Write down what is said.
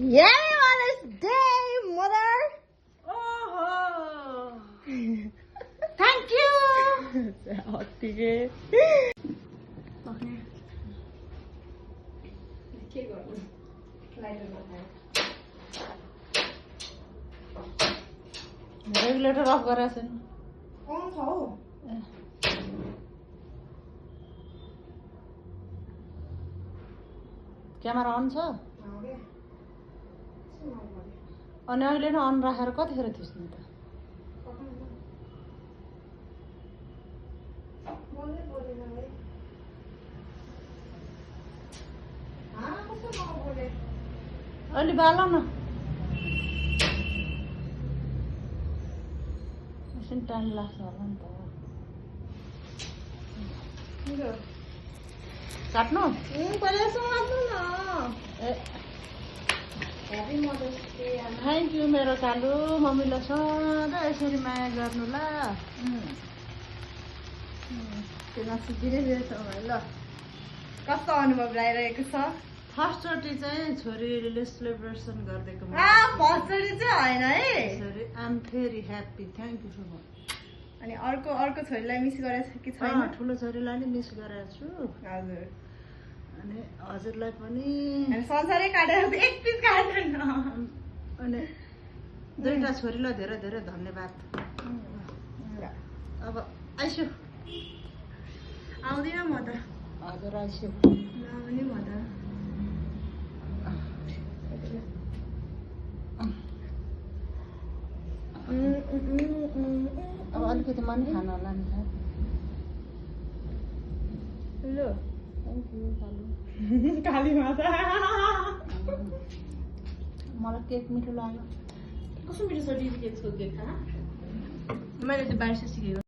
Happy Mother's Day, mother! Oh, thank you. अतिकै regulator off गरेको छैन क्यामेरा अन छ अनि अहिले नै अन राखेर कतिखेर थिच्नु त अलि बाल न एकछिन टाइम लाग्छ होला नि त काट्नु थ्याङ्क यू मेरो कालु मम्मीलाई सधैँ यसरी माया गर्नु ल त्यसमा सिकिने रहेछ ल कस्तो अनुभव लागिरहेको छ फर्स्टचोटि चाहिँ छोरीले सेलिब्रेसन गरिदिएको फर्स्टचोटि चाहिँ होइन है I'm very happy thank you so much अनि अर्को छोरीलाई मिस गरेछ कि छैन ठुलो छोरीलाई नि मिस गरेको छु हजुर अनि हजुरलाई पनि अनि संसारै काटेर एक पिस काटेन अनि दुईटा छोरीलाई धेरै धेरै धन्यवाद अब आइसु आउँदिन म त हजुर आइसु नआउने म त अब अलिकति मन खानु होला नि त ल थ्याङ्क यू कालु काली माता मलाई केक मिठो लाग्यो कस्तो मिठो छ दिदी केकको केक मैले त्यो 22 सिकेको